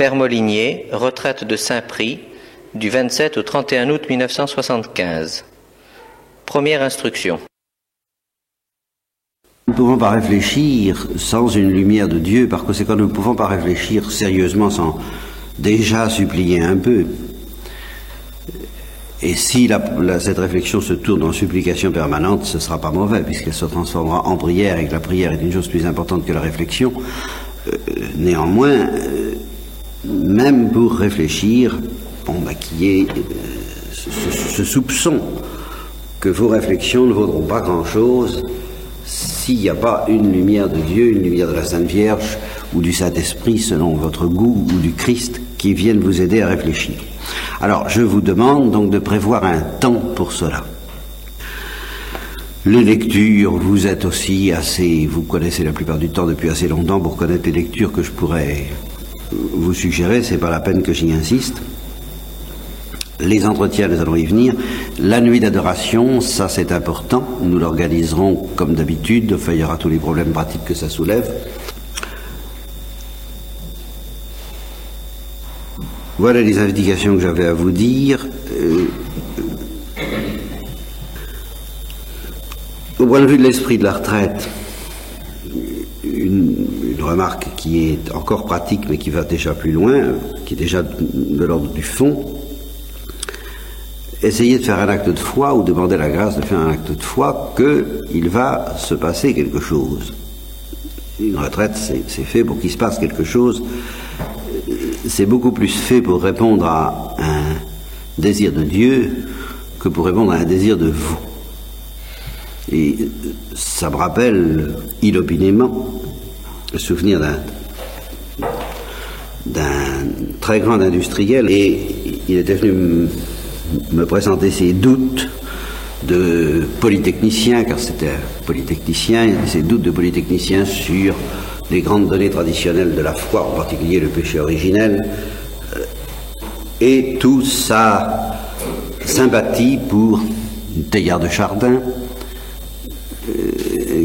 Père Molinier, retraite de Saint-Prix, du 27 au 31 août 1975. Première instruction. Nous ne pouvons pas réfléchir sans une lumière de Dieu, par conséquent nous ne pouvons pas réfléchir sérieusement sans déjà supplier un peu. Et si cette réflexion se tourne en supplication permanente, ce ne sera pas mauvais, puisqu'elle se transformera en prière, et que la prière est une chose plus importante que la réflexion. Néanmoins, même pour réfléchir, qu'il y ait ce soupçon que vos réflexions ne vaudront pas grand-chose s'il n'y a pas une lumière de Dieu, une lumière de la Sainte Vierge, ou du Saint-Esprit, selon votre goût, ou du Christ, qui viennent vous aider à réfléchir. Alors, je vous demande donc de prévoir un temps pour cela. Les lectures, vous êtes aussi assez, vous connaissez la plupart du temps depuis assez longtemps pour connaître les lectures que je pourrais vous suggérer, c'est pas la peine que j'y insiste. Les entretiens, nous allons y venir. La nuit d'adoration, ça c'est important, nous l'organiserons comme d'habitude, enfin il y aura tous les problèmes pratiques que ça soulève. Voilà les indications que j'avais à vous dire. Au point de vue de l'esprit de la retraite, une remarque qui est encore pratique mais qui va déjà plus loin, qui est déjà de l'ordre du fond. Essayez de faire un acte de foi ou demandez la grâce de faire un acte de foi qu'il va se passer quelque chose. Une retraite, c'est fait pour qu'il se passe quelque chose. C'est beaucoup plus fait pour répondre à un désir de Dieu que pour répondre à un désir de vous. Et ça me rappelle inopinément le souvenir d'un très grand industriel, et il était venu me présenter ses doutes de polytechnicien, car c'était un polytechnicien, ses doutes de polytechnicien sur les grandes données traditionnelles de la foi, en particulier le péché originel, et toute sa sympathie pour Teilhard de Chardin,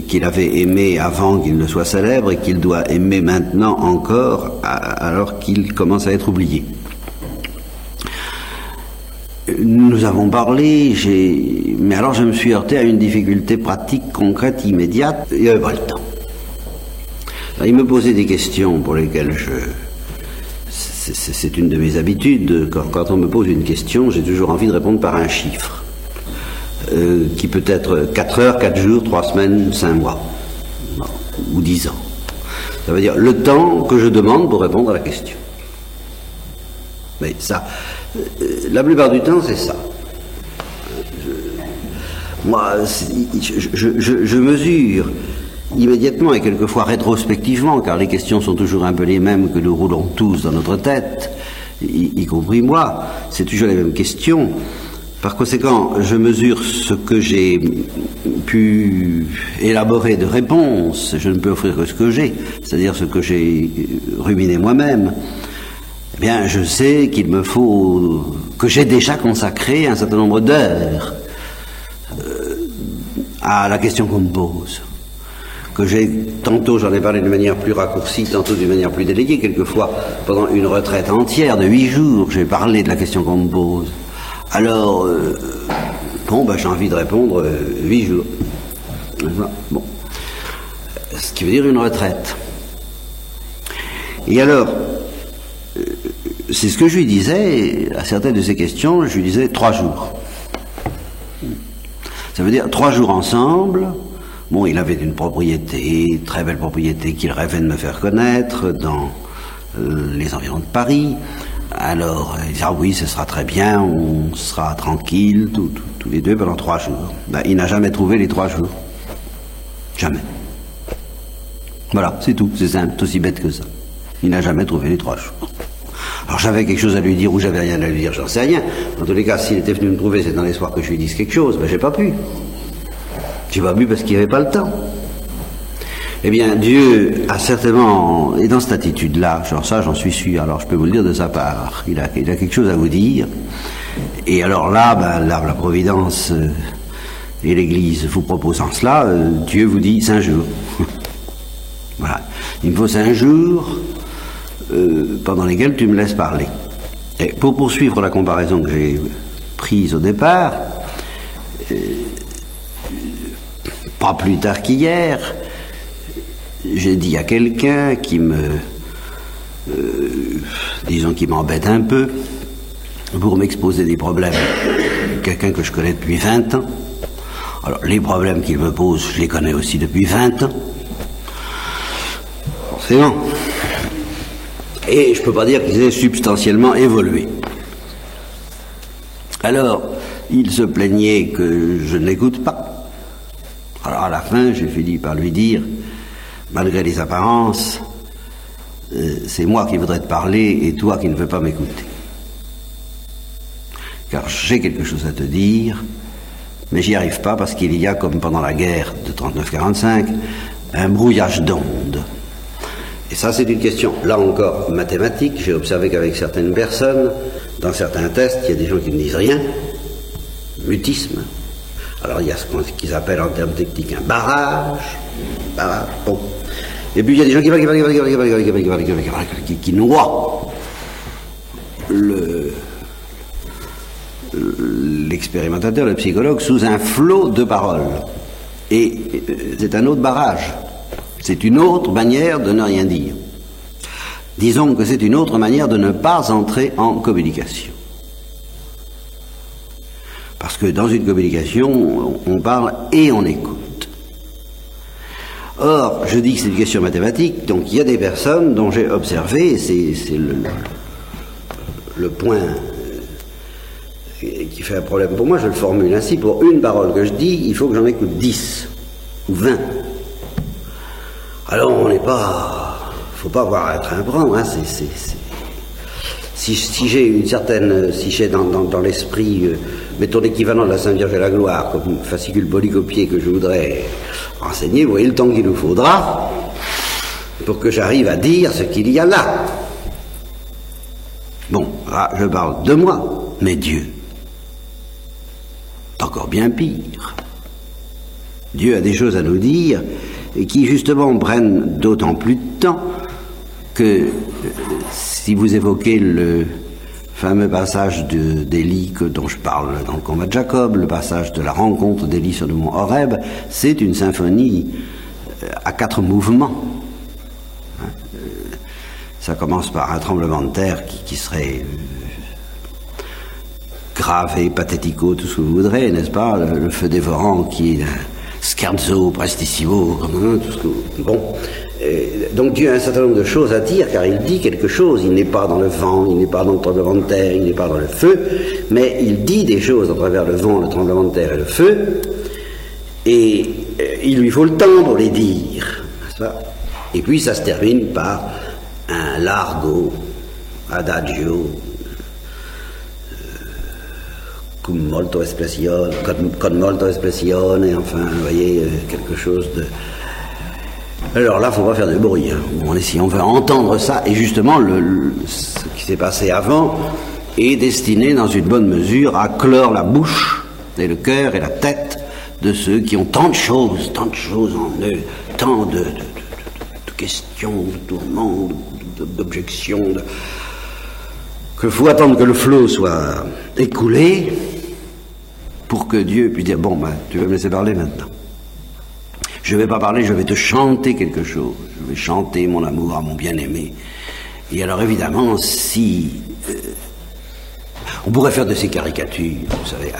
qu'il avait aimé avant qu'il ne soit célèbre et qu'il doit aimer maintenant encore, alors qu'il commence à être oublié. Nous avons parlé, mais alors je me suis heurté à une difficulté pratique, concrète, immédiate. Il n'y avait pas le temps. Alors, il me posait des questions pour lesquelles c'est une de mes habitudes. Quand on me pose une question, j'ai toujours envie de répondre par un chiffre. Qui peut être 4 heures, 4 jours, 3 semaines, 5 mois, ou 10 ans. Ça veut dire le temps que je demande pour répondre à la question. Mais ça, la plupart du temps, c'est ça. Je mesure immédiatement et quelquefois rétrospectivement, car les questions sont toujours un peu les mêmes que nous roulons tous dans notre tête, y compris moi, c'est toujours les mêmes questions. Par conséquent, je mesure ce que j'ai pu élaborer de réponses, je ne peux offrir que ce que j'ai, c'est-à-dire ce que j'ai ruminé moi-même. Eh bien, je sais qu'il me faut, que j'ai déjà consacré un certain nombre d'heures à la question qu'on me pose. Tantôt j'en ai parlé de manière plus raccourcie, tantôt d'une manière plus déléguée, quelquefois pendant une retraite entière de 8 jours, j'ai parlé de la question qu'on me pose. Alors, j'ai envie de répondre 8 jours. Bon. Ce qui veut dire une retraite. Et alors, c'est ce que je lui disais, à certaines de ces questions, je lui disais 3 jours. Ça veut dire 3 jours ensemble. Bon, il avait une propriété, très belle propriété qu'il rêvait de me faire connaître dans les environs de Paris. Alors, il disait, ah oui, ce sera très bien, on sera tranquille, tous les deux pendant 3 jours. Il n'a jamais trouvé les 3 jours. Jamais. Voilà, c'est tout, c'est simple, aussi bête que ça. Il n'a jamais trouvé les 3 jours. Alors j'avais quelque chose à lui dire ou j'avais rien à lui dire, j'en sais rien. En tous les cas, s'il était venu me trouver, c'est dans l'espoir que je lui dise quelque chose, j'ai pas pu. J'ai pas pu parce qu'il n'y avait pas le temps. Eh bien, Dieu a certainement, et dans cette attitude-là, j'en suis sûr, alors je peux vous le dire de sa part, il a quelque chose à vous dire, et alors là, la Providence et l'Église vous proposant cela, Dieu vous dit 5 jours. Voilà. Il me faut 5 jours pendant lesquels tu me laisses parler. Et pour poursuivre la comparaison que j'ai prise au départ, pas plus tard qu'hier, j'ai dit à quelqu'un qui disons qui m'embête un peu, pour m'exposer des problèmes, quelqu'un que je connais depuis 20 ans. Alors, les problèmes qu'il me pose, je les connais aussi depuis 20 ans. Forcément. Et je ne peux pas dire qu'ils aient substantiellement évolué. Alors, il se plaignait que je ne l'écoute pas. Alors, à la fin, j'ai fini par lui dire, malgré les apparences, c'est moi qui voudrais te parler et toi qui ne veux pas m'écouter. Car j'ai quelque chose à te dire, mais j'y arrive pas parce qu'il y a, comme pendant la guerre de 39-45, un brouillage d'ondes. Et ça, c'est une question, là encore, mathématique. J'ai observé qu'avec certaines personnes, dans certains tests, il y a des gens qui ne disent rien. Mutisme. Alors, il y a ce qu'ils appellent en termes techniques un barrage. Bon. Et puis, il y a des gens qui noient l'expérimentateur, le psychologue, sous un flot de paroles. Et c'est un autre barrage. C'est une autre manière de ne rien dire. Disons que c'est une autre manière de ne pas entrer en communication. Parce que dans une communication, on parle et on écoute. Or, je dis que c'est une question mathématique, donc il y a des personnes dont j'ai observé, et c'est le point qui fait un problème pour moi, je le formule ainsi, pour une parole que je dis, il faut que j'en écoute 10 ou 20. Alors on n'est pas... faut pas avoir un train à prendre, hein, Si j'ai une certaine... si j'ai dans l'esprit, mettons l'équivalent de la Sainte Vierge et la Gloire, comme fascicule polycopié que je voudrais enseigner, vous voyez le temps qu'il nous faudra pour que j'arrive à dire ce qu'il y a là. Bon, là, je parle de moi, mais Dieu. C'est encore bien pire. Dieu a des choses à nous dire et qui justement prennent d'autant plus de temps que si vous évoquez le fameux passage d'Élie dont je parle dans le combat de Jacob, le passage de la rencontre d'Élie sur le mont Horeb, c'est une symphonie à 4 mouvements. Ça commence par un tremblement de terre qui serait grave et pathético, tout ce que vous voudrez, n'est-ce pas, le feu dévorant qui est scherzo, prestissimo, tout ce que... Bon. Donc Dieu a un certain nombre de choses à dire, car il dit quelque chose. Il n'est pas dans le vent, il n'est pas dans le tremblement de terre, il n'est pas dans le feu, mais il dit des choses à travers le vent, le tremblement de terre et le feu, et il lui faut le temps pour les dire, n'est-ce pas? Et puis ça se termine par un largo, adagio, con molto espressione, enfin, vous voyez, quelque chose de... Alors là, il ne faut pas faire de bruit. Hein. Bon, si on veut entendre ça, et justement, ce qui s'est passé avant est destiné, dans une bonne mesure, à clore la bouche, et le cœur et la tête de ceux qui ont tant de choses en eux, tant de questions, de tourments, d'objections, qu'il faut attendre que le flot soit écoulé pour que Dieu puisse dire, bon, ben, tu vas me laisser parler maintenant. Je ne vais pas parler, je vais te chanter quelque chose. Je vais chanter mon amour à mon bien-aimé. Et alors évidemment, si... on pourrait faire de ces caricatures, vous savez,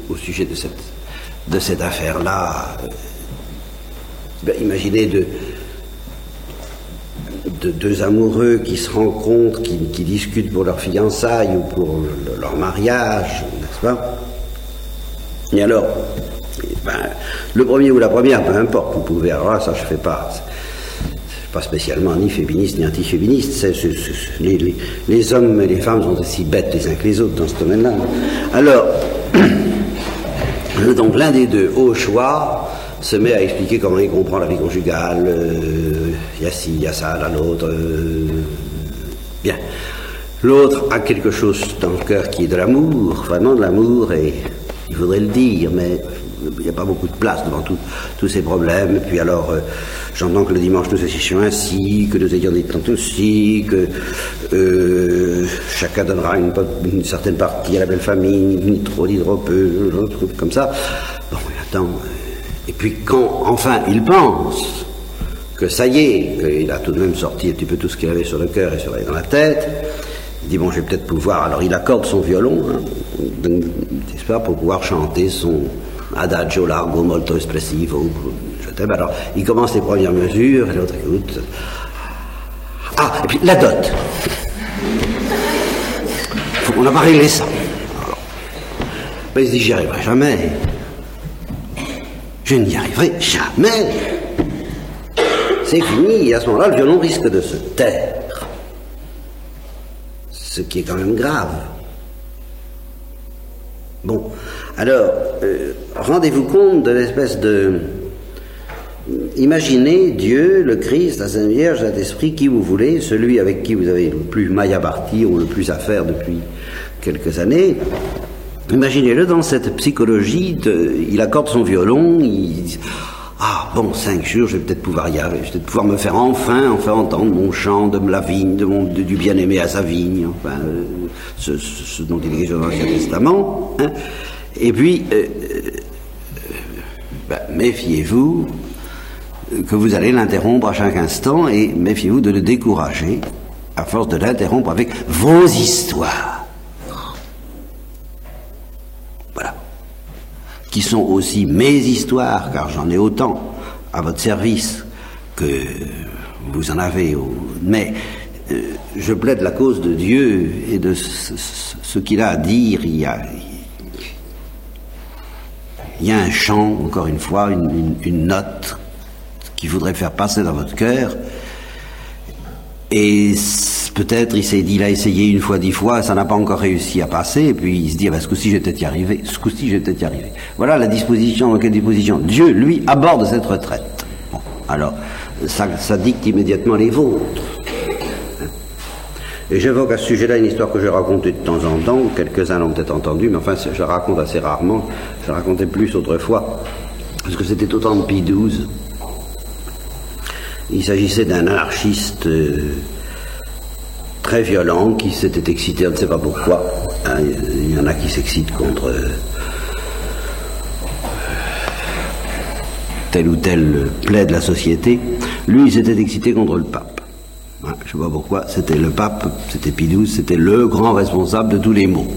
au sujet de cette affaire-là. Imaginez deux amoureux qui se rencontrent, qui discutent pour leur fiançailles ou pour leur mariage, n'est-ce pas? Et alors... le premier ou la première, peu importe, vous pouvez, alors là, ça je fais pas spécialement ni féministe ni anti-féministe, les hommes et les femmes sont aussi bêtes les uns que les autres dans ce domaine-là. Alors, donc l'un des deux, au choix, se met à expliquer comment il comprend la vie conjugale, il y a ci, il y a ça, là, l'autre, bien. L'autre a quelque chose dans le cœur qui est de l'amour, vraiment de l'amour, et il faudrait le dire, mais il n'y a pas beaucoup de place devant tous ces problèmes. Et puis alors, j'entends que le dimanche nous associons ainsi, que nous ayons des temps aussi, que chacun donnera une certaine partie à la belle famille, ni trop, ni trop peu, comme ça. Bon, attends. Et puis quand, enfin, il pense que ça y est, qu'il a tout de même sorti un petit peu tout ce qu'il avait sur le cœur et dans la tête, il dit, bon, je vais peut-être pouvoir... Alors, il accorde son violon, n'est-ce pas, pour pouvoir chanter son Adagio largo molto espressivo. Je t'aime. Alors, il commence les premières mesures, et l'autre écoute. Ah, et puis, la dot. On n'a pas réglé ça. Alors, ben, il se dit, j'y arriverai jamais. Je n'y arriverai jamais. C'est fini, et à ce moment-là, le violon risque de se taire. Ce qui est quand même grave. Bon, alors, rendez-vous compte de l'espèce de... Imaginez Dieu, le Christ, la Sainte Vierge, Saint-Esprit, qui vous voulez, celui avec qui vous avez le plus maille à partir ou le plus à faire depuis quelques années. Imaginez-le dans cette psychologie, il accorde son violon, il dit... Ah, bon, 5 jours, je vais peut-être pouvoir y arriver, je vais peut-être pouvoir me faire enfin entendre mon chant de la vigne, du bien-aimé à sa vigne, enfin, ce dont il est question dans l'Ancien Testament. Hein. Et puis, méfiez-vous que vous allez l'interrompre à chaque instant, et méfiez-vous de le décourager à force de l'interrompre avec vos histoires. Voilà. Qui sont aussi mes histoires, car j'en ai autant à votre service que vous en avez. Mais je plaide la cause de Dieu et de ce qu'il a à dire. Il y a un chant, encore une fois, une note qu'il voudrait faire passer dans votre cœur. Et peut-être il a essayé une fois, 10 fois, ça n'a pas encore réussi à passer, et puis il se dit, ce coup-ci je vais peut-être y arriver, Voilà la disposition, dans quelle disposition Dieu, lui, aborde cette retraite. Bon, alors, ça dicte immédiatement les vôtres. Et j'évoque à ce sujet-là une histoire que j'ai racontée de temps en temps, quelques-uns l'ont peut-être entendue, mais enfin, je la raconte assez rarement, je la racontais plus autrefois, parce que c'était au temps de Pie XII. Il s'agissait d'un anarchiste très violent qui s'était excité, on ne sait pas pourquoi. Il y en a qui s'excitent contre tel ou tel plaid de la société. Lui, il s'était excité contre le pape. Je ne sais pas pourquoi. C'était le pape, c'était Pie XII, c'était le grand responsable de tous les maux.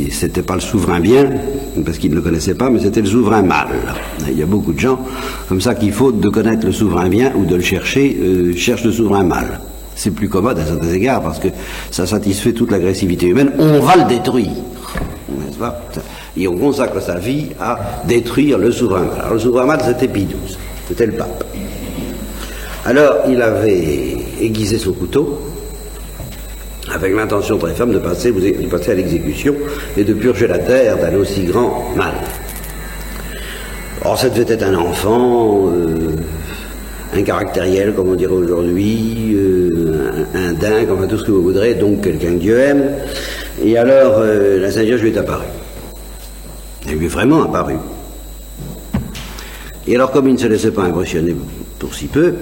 C'était pas le souverain bien, parce qu'il ne le connaissait pas, mais c'était le souverain mal. Il y a beaucoup de gens comme ça qui, faute de connaître le souverain bien ou de le chercher, cherchent le souverain mal. C'est plus commode à certains égards parce que ça satisfait toute l'agressivité humaine. On va le détruire, n'est-ce pas? Et on consacre sa vie à détruire le souverain mal. Alors le souverain mal, c'était Pie XII, c'était le pape. Alors il avait aiguisé son couteau avec l'intention très ferme de passer à l'exécution et de purger la terre d'un aussi grand mal. Or, ça devait être un enfant, un caractériel, comme on dirait aujourd'hui, un dingue, enfin tout ce que vous voudrez, donc quelqu'un que Dieu aime. Et alors, la Sainte Vierge lui est apparue. Elle lui est vraiment apparue. Et alors, comme il ne se laissait pas impressionner pour si peu,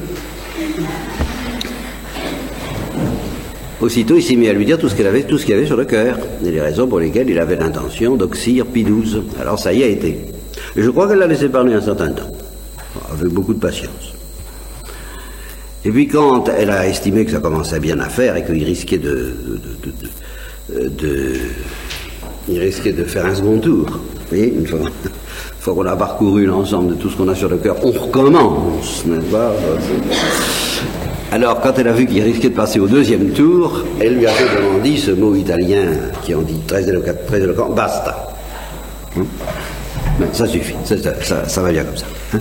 aussitôt, il s'est mis à lui dire tout ce qu'il avait sur le cœur, et les raisons pour lesquelles il avait l'intention d'oxyre Pie XII. Alors ça y a été. Et je crois qu'elle l'a laissé parler un certain temps, avec beaucoup de patience. Et puis quand elle a estimé que ça commençait bien à faire et qu'il risquait il risquait de faire un second tour, vous voyez, une fois qu'on a parcouru l'ensemble de tout ce qu'on a sur le cœur, on recommence, n'est-ce pas? Alors, quand elle a vu qu'il risquait de passer au deuxième tour, elle lui a simplement dit ce mot italien qui en dit très éloquent, basta. Ça suffit, ça va bien comme ça. Hein.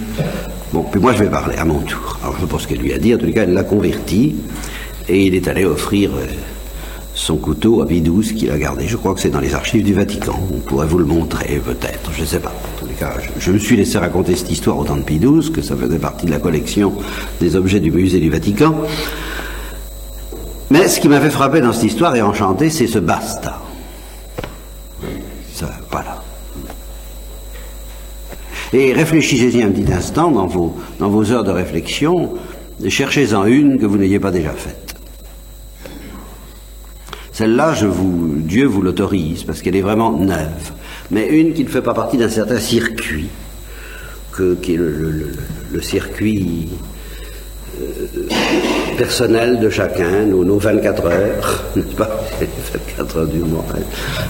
Bon, puis moi je vais parler à mon tour. Alors je sais pas ce qu'elle lui a dit, en tout cas elle l'a converti, et il est allé offrir son couteau à Pie XII qu'il a gardé. Je crois que c'est dans les archives du Vatican. On pourrait vous le montrer peut-être, je ne sais pas. En tous les cas, je me suis laissé raconter cette histoire au temps de Pie XII, que ça faisait partie de la collection des objets du musée du Vatican. Mais ce qui m'avait frappé dans cette histoire et enchanté, c'est ce basta. Ça, voilà. Et réfléchissez-y un petit instant dans vos heures de réflexion, cherchez-en une que vous n'ayez pas déjà faite. Celle-là, Dieu vous l'autorise, parce qu'elle est vraiment neuve. Mais une qui ne fait pas partie d'un certain circuit, qui est le circuit personnel de chacun, nos 24 heures, n'est-ce pas, 24 heures du mois,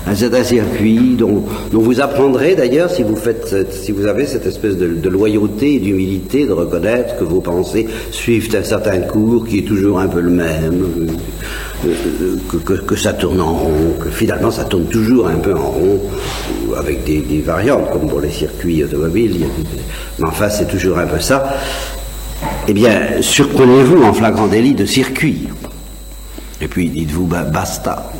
un certain circuit dont vous apprendrez d'ailleurs si vous avez cette espèce de loyauté et d'humilité, de reconnaître que vos pensées suivent un certain cours qui est toujours un peu le même, que ça tourne en rond, que finalement ça tourne toujours un peu en rond, avec des variantes, comme pour les circuits automobiles, mais enfin c'est toujours un peu ça. Eh bien, surprenez-vous en flagrant délit de circuit. Et puis dites-vous, basta.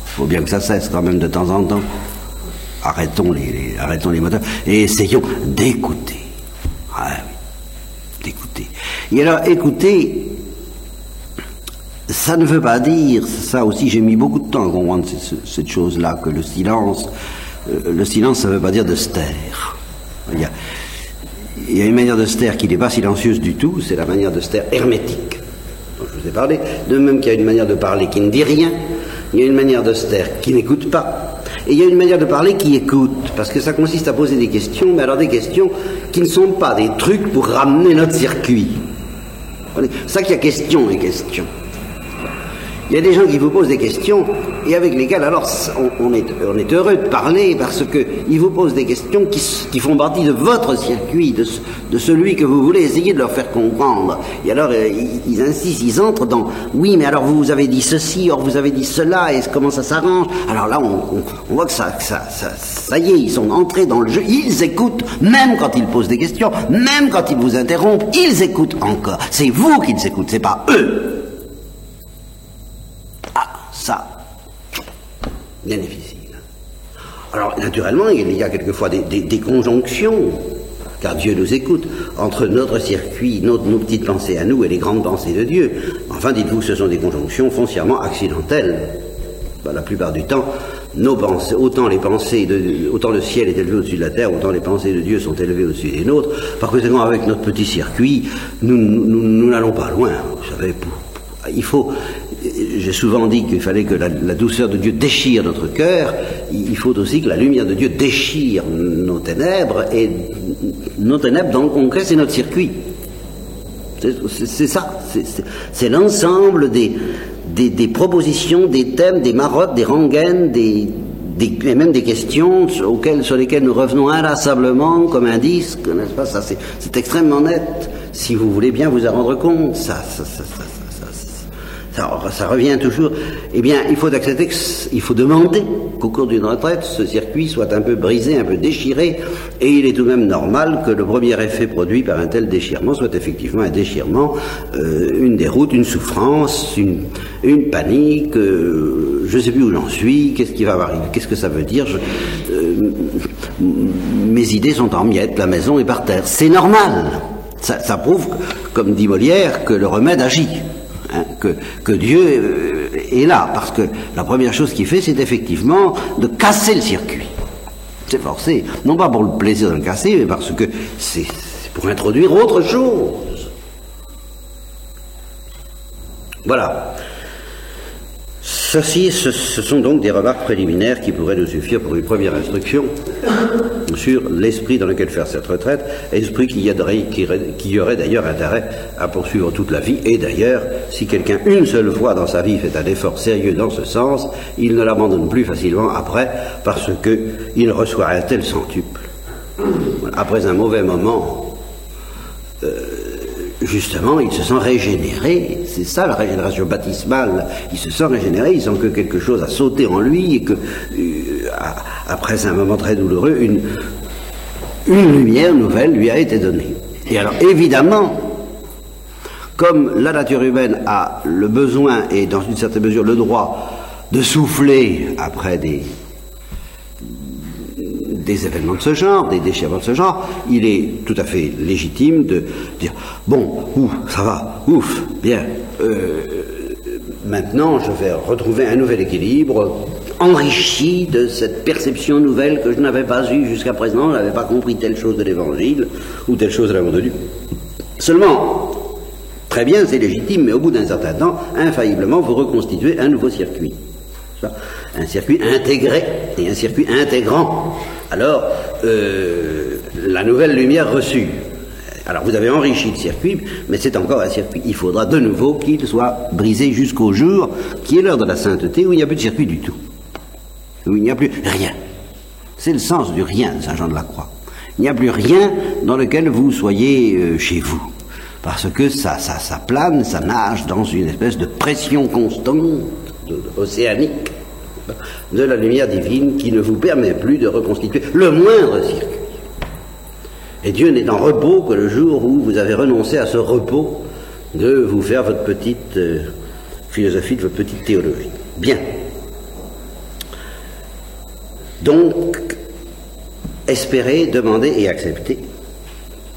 Faut bien que ça cesse quand même de temps en temps. Arrêtons les moteurs et essayons d'écouter. Ah oui, d'écouter. Et alors, écouter, ça ne veut pas dire, ça aussi j'ai mis beaucoup de temps à comprendre cette chose-là, que le silence, ça ne veut pas dire de se taire. Il y a une manière de se taire qui n'est pas silencieuse du tout, c'est la manière de se taire hermétique, dont je vous ai parlé. De même qu'il y a une manière de parler qui ne dit rien, il y a une manière de se taire qui n'écoute pas, et il y a une manière de parler qui écoute, parce que ça consiste à poser des questions, mais alors des questions qui ne sont pas des trucs pour ramener notre circuit. C'est ça qu'il y a question et question. Il y a des gens qui vous posent des questions et avec lesquels alors on est heureux de parler parce qu'ils vous posent des questions qui font partie de votre circuit, de celui que vous voulez essayer de leur faire comprendre. Et alors ils insistent, ils entrent dans oui mais alors vous avez dit ceci, or vous avez dit cela et comment ça s'arrange. Alors là on voit que ça y est, ils sont entrés dans le jeu, ils écoutent même quand ils posent des questions, même quand ils vous interrompent, ils écoutent encore. C'est vous qu'ils écoutent, c'est pas eux. Ça, bien difficile. Alors, naturellement, il y a quelquefois des conjonctions, car Dieu nous écoute, entre notre circuit, nos petites pensées à nous et les grandes pensées de Dieu. Enfin, dites-vous que ce sont des conjonctions foncièrement accidentelles. La plupart du temps, nos pensées, autant le ciel est élevé au-dessus de la terre, autant les pensées de Dieu sont élevées au-dessus des nôtres. Par conséquent, avec notre petit circuit, nous n'allons pas loin. Vous savez, j'ai souvent dit qu'il fallait que la douceur de Dieu déchire notre cœur, il faut aussi que la lumière de Dieu déchire nos ténèbres, et nos ténèbres, dans le concret, c'est notre circuit. C'est ça, c'est l'ensemble des propositions, des thèmes, des marottes, des rengaines, et même des questions sur lesquelles nous revenons inlassablement comme un disque, n'est-ce pas? Ça, c'est extrêmement net, si vous voulez bien vous en rendre compte. Ça revient toujours. Eh bien, il faut accepter il faut demander qu'au cours d'une retraite, ce circuit soit un peu brisé, un peu déchiré, et il est tout de même normal que le premier effet produit par un tel déchirement soit effectivement un déchirement, une déroute, une souffrance, une panique, je ne sais plus où j'en suis, qu'est-ce qui va m'arriver, qu'est-ce que ça veut dire, mes idées sont en miettes, la maison est par terre. C'est normal. Ça prouve, comme dit Molière, que le remède agit. Que Dieu est là, parce que la première chose qu'il fait, c'est effectivement de casser le circuit. C'est forcé, non pas pour le plaisir de le casser, mais parce que c'est pour introduire autre chose. Voilà. Ceci, ce sont donc des remarques préliminaires qui pourraient nous suffire pour une première instruction sur l'esprit dans lequel faire cette retraite, esprit qui y aurait d'ailleurs intérêt à poursuivre toute la vie, et d'ailleurs, si quelqu'un une seule fois dans sa vie fait un effort sérieux dans ce sens, il ne l'abandonne plus facilement après, parce qu'il reçoit un tel centuple. Après un mauvais moment, justement, il se sent régénéré. C'est ça la régénération baptismale. Il se sent régénéré, il sent que quelque chose a sauté en lui et que, après un moment très douloureux, une lumière nouvelle lui a été donnée. Et alors, évidemment, comme la nature humaine a le besoin et dans une certaine mesure le droit de souffler après des événements de ce genre, des déchirements de ce genre, il est tout à fait légitime de dire bon, ça va, bien, maintenant je vais retrouver un nouvel équilibre, enrichi de cette perception nouvelle que je n'avais pas eue jusqu'à présent. Je n'avais pas compris telle chose de l'Évangile ou telle chose de l'amour de Dieu. Seulement, très bien, c'est légitime, mais au bout d'un certain temps, infailliblement, vous reconstituez un nouveau circuit. Un circuit intégré et un circuit intégrant. Alors, la nouvelle lumière reçue. Alors, vous avez enrichi le circuit, mais c'est encore un circuit. Il faudra de nouveau qu'il soit brisé jusqu'au jour, qui est l'heure de la sainteté, où il n'y a plus de circuit du tout. Où il n'y a plus rien. C'est le sens du rien de Saint Jean de la Croix. Il n'y a plus rien dans lequel vous soyez chez vous. Parce que ça plane, ça nage dans une espèce de pression constante, océanique, de la lumière divine qui ne vous permet plus de reconstituer le moindre circuit. Et Dieu n'est en repos que le jour où vous avez renoncé à ce repos de vous faire votre petite philosophie, de votre petite théologie. Bien. Donc, espérez, demandez et acceptez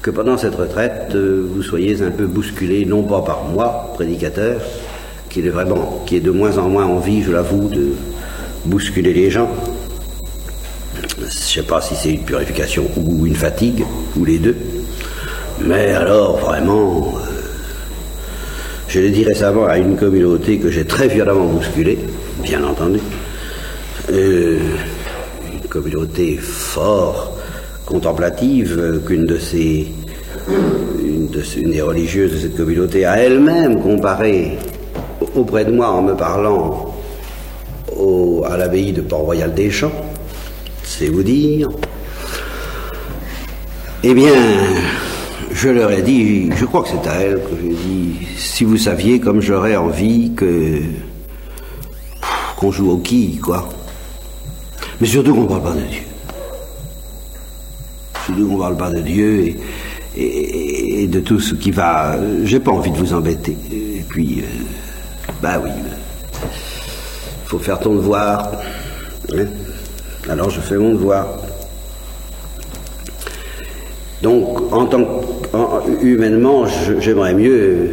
que pendant cette retraite, vous soyez un peu bousculé, non pas par moi, prédicateur, qui est de moins en moins envie, je l'avoue, de bousculer les gens. Je ne sais pas si c'est une purification ou une fatigue, ou les deux. Mais alors, vraiment, je l'ai dit récemment à une communauté que j'ai très violemment bousculée, bien entendu. Une communauté fort contemplative, qu'une des religieuses de cette communauté a elle-même comparé auprès de moi en me parlant à l'abbaye de Port-Royal des Champs, c'est vous dire. Eh bien, je leur ai dit, je crois que c'est à elle que j'ai dit, si vous saviez comme j'aurais envie qu'on joue au quilles, quoi. Mais surtout qu'on ne parle pas de Dieu. Surtout qu'on ne parle pas de Dieu et de tout ce qui va... J'ai pas envie de vous embêter. Et puis, oui, il faut faire ton devoir. Hein? Alors je fais mon devoir. Donc, humainement, j'aimerais mieux...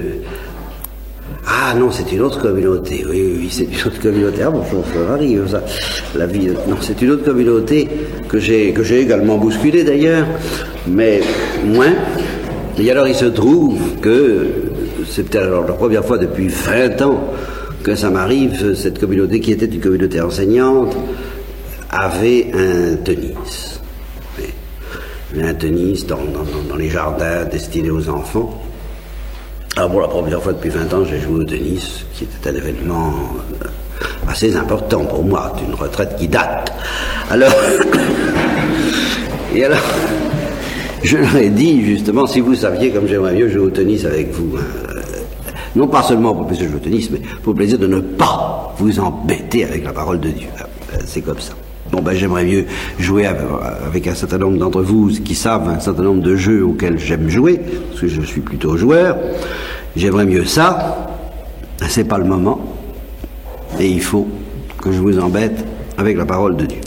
Ah non, c'est une autre communauté. Oui, c'est une autre communauté. Ah bon, ça arrive, ça. La vie... Non, c'est une autre communauté que j'ai également bousculée d'ailleurs, mais moins. Et alors il se trouve que c'était alors la première fois depuis 20 ans que ça m'arrive, cette communauté qui était une communauté enseignante avait un tennis. Un tennis dans les jardins destinés aux enfants. Alors pour la première fois depuis 20 ans, j'ai joué au tennis, qui était un événement assez important pour moi, d'une retraite qui date. Alors, je leur ai dit justement, si vous saviez comme j'aimerais mieux jouer au tennis avec vous, non pas seulement pour le plaisir de jouer au tennis, mais pour le plaisir de ne pas vous embêter avec la parole de Dieu. C'est comme ça. Bon, j'aimerais mieux jouer avec un certain nombre d'entre vous qui savent un certain nombre de jeux auxquels j'aime jouer, parce que je suis plutôt joueur. J'aimerais mieux ça. C'est pas le moment. Et il faut que je vous embête avec la parole de Dieu.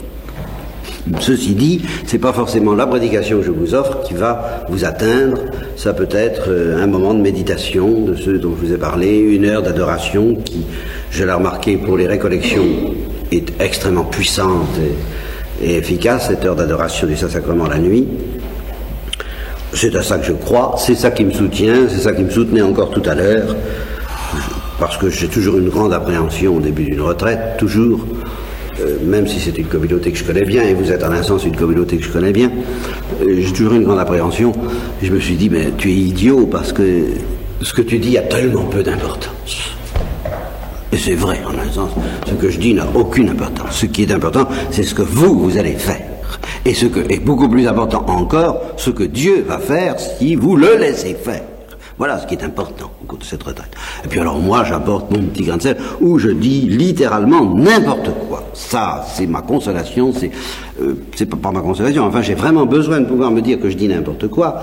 Ceci dit, c'est pas forcément la prédication que je vous offre qui va vous atteindre. Ça peut être un moment de méditation, de ceux dont je vous ai parlé, une heure d'adoration qui, je l'ai remarqué pour les récollections, est extrêmement puissante et efficace, cette heure d'adoration du Saint-Sacrement la nuit. C'est à ça que je crois, c'est ça qui me soutient, c'est ça qui me soutenait encore tout à l'heure, parce que j'ai toujours une grande appréhension au début d'une retraite, toujours, même si c'est une communauté que je connais bien, et vous êtes en un sens une communauté que je connais bien, j'ai toujours une grande appréhension. Je me suis dit, mais tu es idiot, parce que ce que tu dis a tellement peu d'importance. Et c'est vrai, en un sens, ce que je dis n'a aucune importance. Ce qui est important, c'est ce que vous allez faire. Et ce que est beaucoup plus important encore, ce que Dieu va faire si vous le laissez faire. Voilà ce qui est important au cours de cette retraite. Et puis alors moi, j'apporte mon petit grain de sel, où je dis littéralement n'importe quoi. Ça, c'est ma consolation, c'est pas ma consolation, enfin j'ai vraiment besoin de pouvoir me dire que je dis n'importe quoi,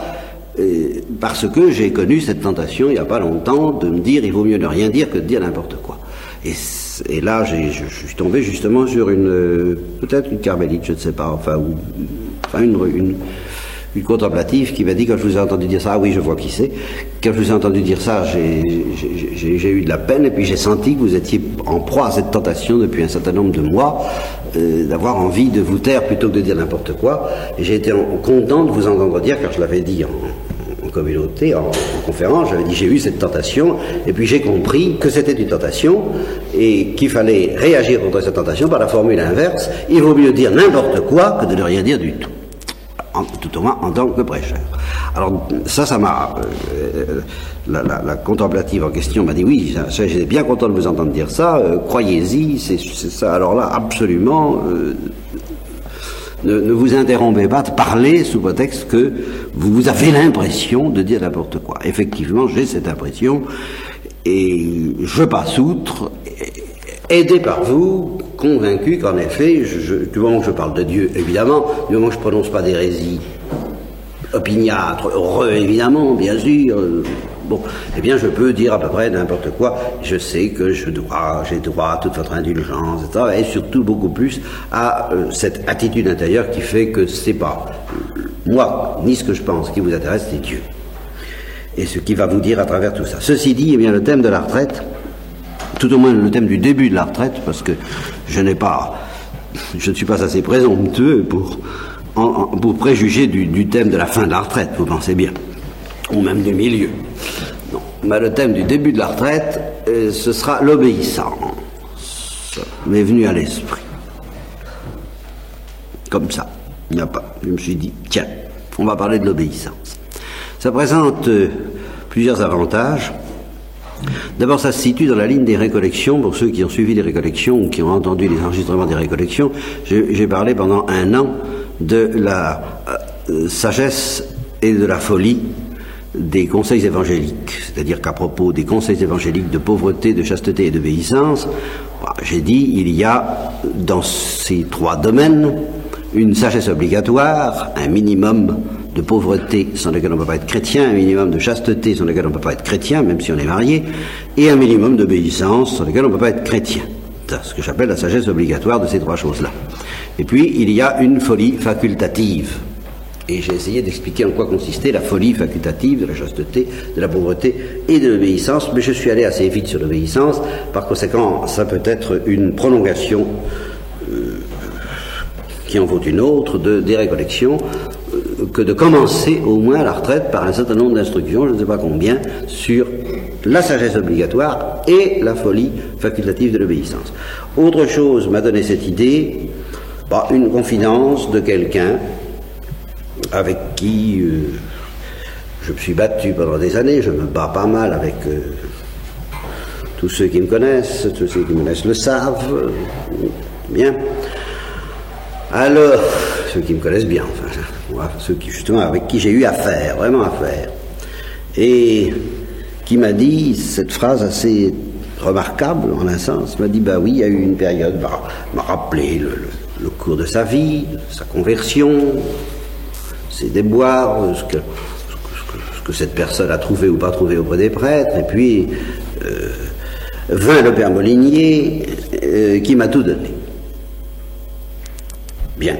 parce que j'ai connu cette tentation il n'y a pas longtemps de me dire il vaut mieux ne rien dire que de dire n'importe quoi. Et là, je suis tombé justement sur peut-être une carmélite, je ne sais pas, une une contemplative qui m'a dit, quand je vous ai entendu dire ça, ah oui, je vois qui c'est, quand je vous ai entendu dire ça, j'ai eu de la peine, et puis j'ai senti que vous étiez en proie à cette tentation depuis un certain nombre de mois, d'avoir envie de vous taire plutôt que de dire n'importe quoi, et j'ai été content de vous entendre dire, car je l'avais dit en communauté, en conférence, j'avais dit j'ai eu cette tentation, et puis j'ai compris que c'était une tentation, et qu'il fallait réagir contre cette tentation par la formule inverse, il vaut mieux dire n'importe quoi que de ne rien dire du tout. Tout au moins en tant que prêcheur. Alors ça m'a... la contemplative en question m'a dit oui, j'étais bien content de vous entendre dire ça, croyez-y, c'est ça. Alors là, absolument, ne vous interrompez pas de parler sous prétexte que vous avez l'impression de dire n'importe quoi. Effectivement, j'ai cette impression, et je passe outre, aidé par vous, convaincu qu'en effet, du moment que je parle de Dieu, évidemment, du moment que je ne prononce pas d'hérésie opiniâtre, heureux, évidemment, bien sûr, bon, eh bien, je peux dire à peu près n'importe quoi. Je sais que j'ai droit à toute votre indulgence, etc. Et surtout, beaucoup plus, à cette attitude intérieure qui fait que c'est pas moi, ni ce que je pense qui vous intéresse, c'est Dieu. Et ce qui va vous dire à travers tout ça. Ceci dit, eh bien, le thème de la retraite, tout au moins le thème du début de la retraite, parce que je ne suis pas assez présomptueux pour préjuger du thème de la fin de la retraite, vous pensez bien, ou même du milieu. Non. Mais le thème du début de la retraite, ce sera l'obéissance. Ça m'est venu à l'esprit. Comme ça. Il n'y a pas. Je me suis dit, tiens, on va parler de l'obéissance. Ça présente plusieurs avantages. D'abord, ça se situe dans la ligne des récollections. Pour ceux qui ont suivi les récollections ou qui ont entendu les enregistrements des récollections, j'ai parlé pendant un an de la sagesse et de la folie des conseils évangéliques. C'est-à-dire qu'à propos des conseils évangéliques de pauvreté, de chasteté et d'obéissance, j'ai dit, il y a dans ces trois domaines une sagesse obligatoire, un minimum de pauvreté sans lequel on ne peut pas être chrétien, un minimum de chasteté sans lequel on ne peut pas être chrétien, même si on est marié, et un minimum d'obéissance sans lequel on ne peut pas être chrétien. C'est ce que j'appelle la sagesse obligatoire de ces trois choses-là. Et puis, il y a une folie facultative. Et j'ai essayé d'expliquer en quoi consistait la folie facultative de la chasteté, de la pauvreté et de l'obéissance, mais je suis allé assez vite sur l'obéissance. Par conséquent, ça peut être une prolongation qui en vaut une autre des récollections, que de commencer au moins la retraite par un certain nombre d'instructions, je ne sais pas combien, sur la sagesse obligatoire et la folie facultative de l'obéissance. Autre chose m'a donné cette idée, une confidence de quelqu'un avec qui je me suis battu pendant des années, je me bats pas mal avec tous ceux qui me connaissent, tous ceux qui me connaissent le savent, bien. Alors, ceux qui me connaissent bien, enfin, ceux qui, justement, avec qui j'ai eu affaire, vraiment affaire, et qui m'a dit cette phrase assez remarquable, en un sens, m'a dit, oui, il y a eu une période, m'a rappelé le cours de sa vie, sa conversion, ses déboires, ce que cette personne a trouvé ou pas trouvé auprès des prêtres, et puis vint le père Molinier, qui m'a tout donné. Bien.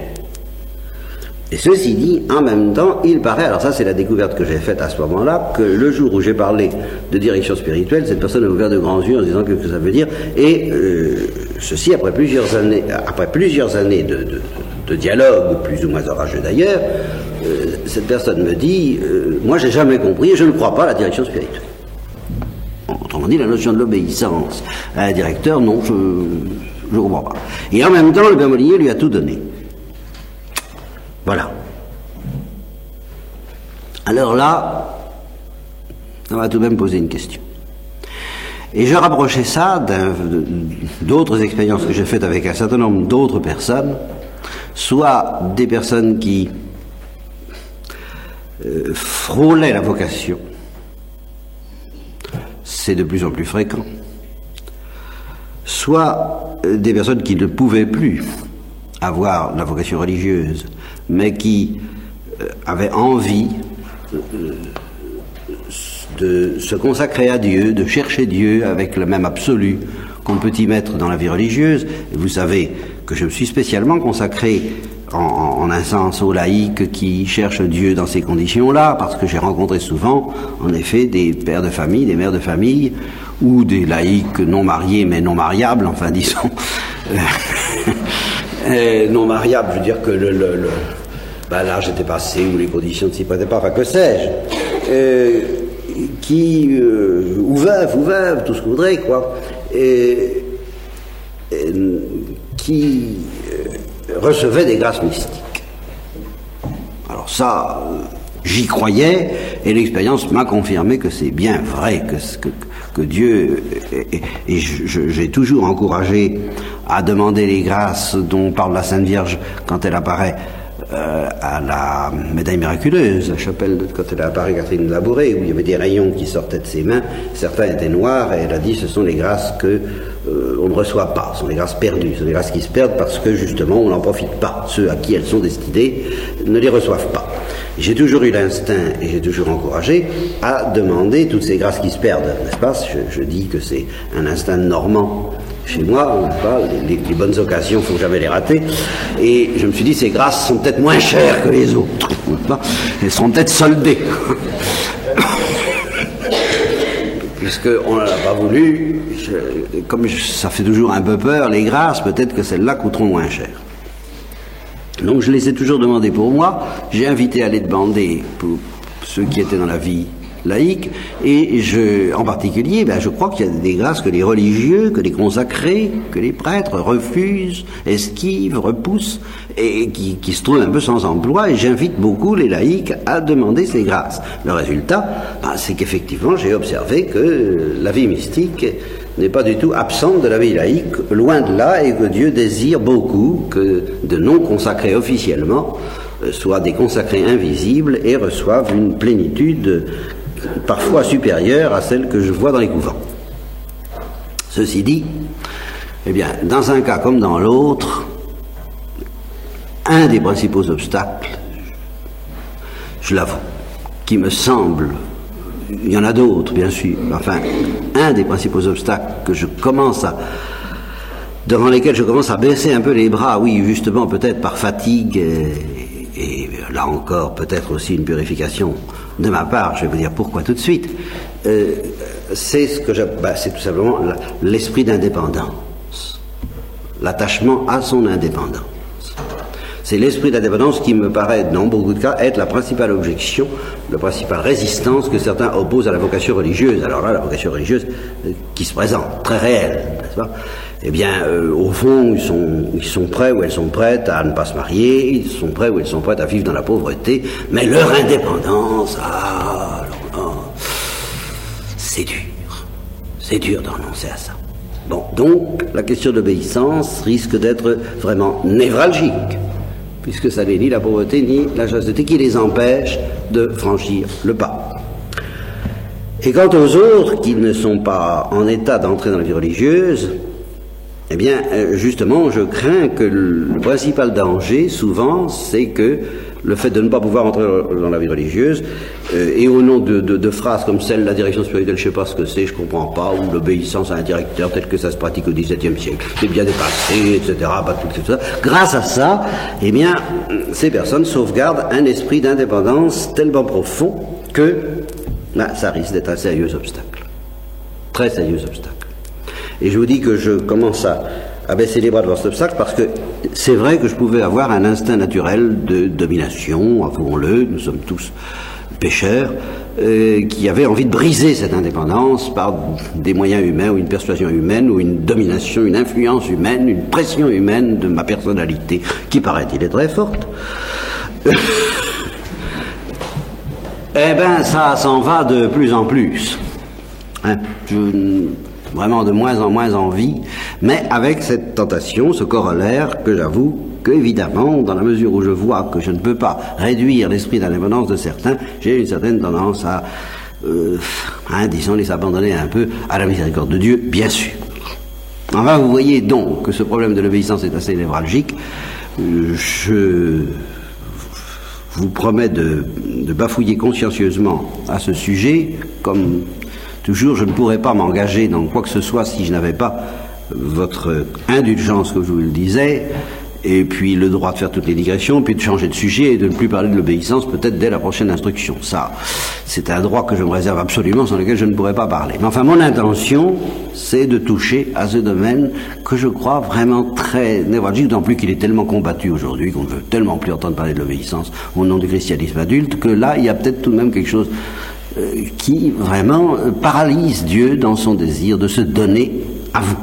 Et ceci dit, en même temps, il paraît, alors ça c'est la découverte que j'ai faite à ce moment-là, que le jour où j'ai parlé de direction spirituelle, cette personne a ouvert de grands yeux en disant ce que ça veut dire, et ceci après plusieurs années de dialogue, plus ou moins orageux d'ailleurs, cette personne me dit, moi j'ai jamais compris et je ne crois pas à la direction spirituelle. Autrement dit, la notion de l'obéissance à un directeur, non, je ne comprends pas. Et en même temps, le père Molinier lui a tout donné. Voilà. Alors là, on va tout de même poser une question. Et je rapprochais ça d'autres expériences que j'ai faites avec un certain nombre d'autres personnes, soit des personnes qui frôlaient la vocation, c'est de plus en plus fréquent, soit des personnes qui ne pouvaient plus avoir la vocation religieuse, mais qui avaient envie de se consacrer à Dieu, de chercher Dieu avec le même absolu qu'on peut y mettre dans la vie religieuse. Et vous savez que je me suis spécialement consacré en un sens aux laïcs qui cherchent Dieu dans ces conditions-là, parce que j'ai rencontré souvent, en effet, des pères de famille, des mères de famille, ou des laïcs non mariés mais non mariables, enfin disons, non mariables, je veux dire que l'âge était passé, ou les conditions ne s'y prêtaient pas, enfin que sais-je, ou veuves, tout ce qu'on voudrait, quoi, qui recevaient des grâces mystiques. Alors ça, j'y croyais, et l'expérience m'a confirmé que c'est bien vrai, que Dieu, et j'ai toujours encouragé à demander les grâces dont parle la Sainte Vierge quand elle apparaît à la médaille miraculeuse, la chapelle, quand elle apparaît Catherine de Labouré, où il y avait des rayons qui sortaient de ses mains, certains étaient noirs, et elle a dit ce sont les grâces que on ne reçoit pas, ce sont les grâces perdues, ce sont les grâces qui se perdent parce que justement on n'en profite pas, ceux à qui elles sont destinées ne les reçoivent pas. J'ai toujours eu l'instinct et j'ai toujours encouragé à demander toutes ces grâces qui se perdent, n'est-ce pas? Je dis que c'est un instinct normand chez moi, n'est-ce pas? Les bonnes occasions, il ne faut jamais les rater. Et je me suis dit, ces grâces sont peut-être moins chères que les autres, n'est-ce pas? Elles seront peut-être soldées. Puisqu'on n'en a pas voulu, comme ça fait toujours un peu peur, les grâces, peut-être que celles-là coûteront moins cher. Donc je les ai toujours demandées pour moi, j'ai invité à les demander pour ceux qui étaient dans la vie laïque, et en particulier, je crois qu'il y a des grâces que les religieux, que les consacrés, que les prêtres refusent, esquivent, repoussent, et qui se trouvent un peu sans emploi, et j'invite beaucoup les laïcs à demander ces grâces. Le résultat, c'est qu'effectivement, j'ai observé que la vie mystique n'est pas du tout absente de la vie laïque, loin de là, et que Dieu désire beaucoup que de non-consacrés officiellement soient des consacrés invisibles et reçoivent une plénitude parfois supérieure à celle que je vois dans les couvents. Ceci dit, eh bien, dans un cas comme dans l'autre, un des principaux obstacles, je l'avoue, qui me semble, il y en a d'autres bien sûr, enfin, un des principaux obstacles que devant lesquels je commence à baisser un peu les bras, oui, justement, peut-être par fatigue, et là encore, peut-être aussi une purification de ma part, je vais vous dire pourquoi tout de suite, c'est c'est tout simplement l'esprit d'indépendance, l'attachement à son indépendance. C'est l'esprit d'indépendance qui me paraît, dans beaucoup de cas, être la principale objection, la principale résistance que certains opposent à la vocation religieuse. Alors là, la vocation religieuse qui se présente, très réelle, n'est-ce pas? Eh bien, au fond, ils sont prêts ou elles sont prêtes à ne pas se marier, ils sont prêts ou elles sont prêtes à vivre dans la pauvreté, mais leur indépendance, c'est dur. C'est dur de renoncer à ça. Bon, donc, la question de l'obéissance risque d'être vraiment névralgique, puisque ça n'est ni la pauvreté ni la chasteté qui les empêche de franchir le pas. Et quant aux autres qui ne sont pas en état d'entrer dans la vie religieuse, eh bien, justement, je crains que le principal danger, souvent, c'est que le fait de ne pas pouvoir entrer dans la vie religieuse, et au nom de phrases comme celle, la direction spirituelle, je ne sais pas ce que c'est, je ne comprends pas, ou l'obéissance à un directeur tel que ça se pratique au XVIIe siècle, c'est bien dépassé, etc., etc. Grâce à ça, eh bien, ces personnes sauvegardent un esprit d'indépendance tellement profond que ça risque d'être un sérieux obstacle. Très sérieux obstacle. Et je vous dis que je commence à baisser les bras devant cet obstacle parce que c'est vrai que je pouvais avoir un instinct naturel de domination, avouons-le, nous sommes tous pécheurs, qui avait envie de briser cette indépendance par des moyens humains ou une persuasion humaine ou une domination, une influence humaine, une pression humaine de ma personnalité qui, paraît-il, est très forte. Eh bien, ça s'en va de plus en plus. Vraiment de moins en moins envie, mais avec cette tentation, ce corollaire que j'avoue que, évidemment, dans la mesure où je vois que je ne peux pas réduire l'esprit d'indépendance de certains, j'ai une certaine tendance à, disons, les abandonner un peu à la miséricorde de Dieu, bien sûr. Enfin, vous voyez donc que ce problème de l'obéissance est assez névralgique. Je vous promets de bafouiller consciencieusement à ce sujet, comme toujours, je ne pourrais pas m'engager dans quoi que ce soit si je n'avais pas votre indulgence, comme je vous le disais, et puis le droit de faire toutes les digressions, puis de changer de sujet et de ne plus parler de l'obéissance peut-être dès la prochaine instruction. Ça, c'est un droit que je me réserve absolument, sans lequel je ne pourrais pas parler. Mais enfin, mon intention, c'est de toucher à ce domaine que je crois vraiment très névralgique, d'autant plus qu'il est tellement combattu aujourd'hui, qu'on ne veut tellement plus entendre parler de l'obéissance au nom du christianisme adulte, que là, il y a peut-être tout de même quelque chose qui vraiment paralyse Dieu dans son désir de se donner à vous.